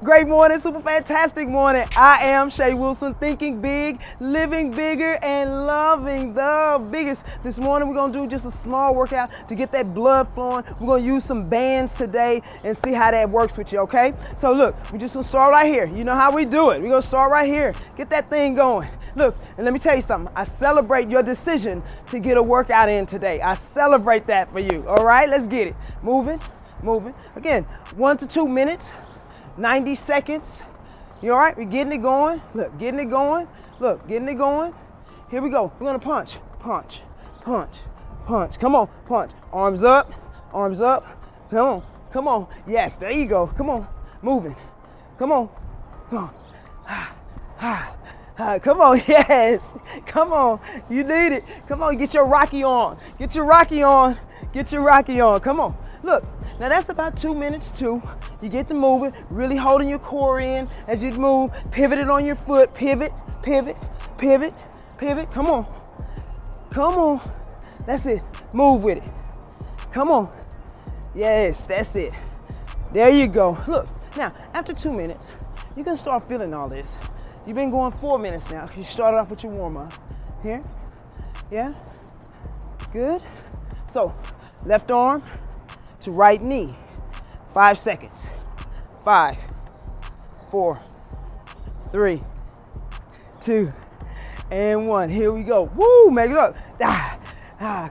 Great morning, super fantastic morning. I am Shay Wilson, thinking big, living bigger, and loving the biggest. This morning we're gonna do just a small workout to get that blood flowing. We're gonna use some bands today and see how that works with you, okay? So look, we're just gonna start right here. You know how we do it. We're gonna start right here. Get that thing going. Look, and let me tell you something. I celebrate your decision to get a workout in today. I celebrate that for you, all right? Let's get it. Moving. Again, 1 to 2 minutes. 90 seconds. You all right? We're getting it going. Look, getting it going. Look, getting it going. Here we go. We're gonna punch. Come on, punch. Arms up. Come on. Yes, there you go. Come on, moving. Come on. Come on, yes. Come on, you need it. Come on, get your Rocky on. Come on. Look, now that's about 2 minutes too. You get to moving, really holding your core in as you move, pivoted on your foot, pivot. Come on. That's it. Move with it. Come on. Yes, that's it. There you go. Look, now after 2 minutes, you can start feeling all this. You've been going 4 minutes now. You started off with your warm up. Here, yeah, good. So, left arm to right knee. 5 seconds. 5, 4, 3, 2, and 1. Here we go. Woo, make it up.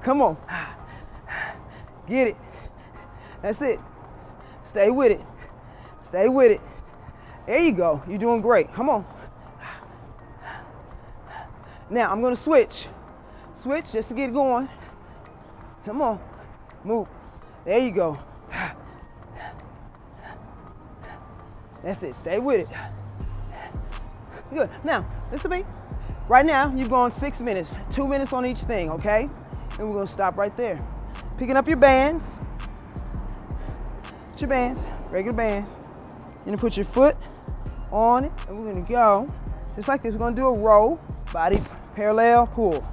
Come on. Get it. That's it. Stay with it. There you go. You're doing great. Come on. Now, I'm going to switch. Switch just to get going. Come on. Move. There you go. That's it. Stay with it. Good. Now, listen to me. Right now, you've gone 6 minutes. 2 minutes on each thing, okay? And we're going to stop right there. Picking up your bands. Get your bands. Regular band. You're going to put your foot on it. And we're going to go just like this. We're going to do a row. Body parallel. Pull.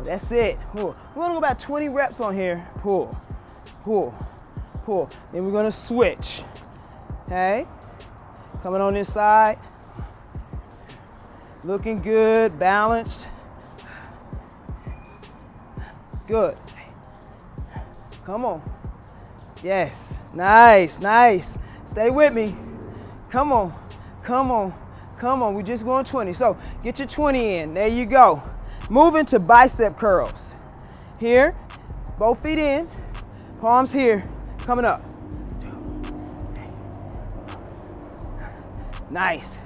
That's it. Pull. We're going to go about 20 reps on here. Pull. Then we're going to switch. Okay, coming on this side, looking good, balanced, good. Come on, yes, nice. Stay with me. Come on. We're just going 20. So get your 20 in. There you go. Moving to bicep curls. Here, both feet in, palms here, coming up. Nice.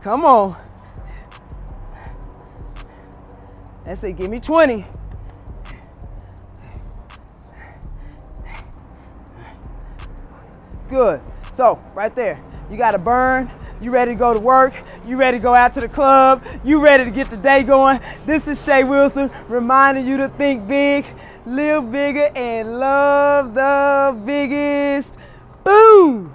Come on. That's it. Give me 20. Good. So, right there. You got to burn. You ready to go to work. You ready to go out to the club. You ready to get the day going. This is Shay Wilson reminding you to think big, live bigger, and love the biggest. Boom!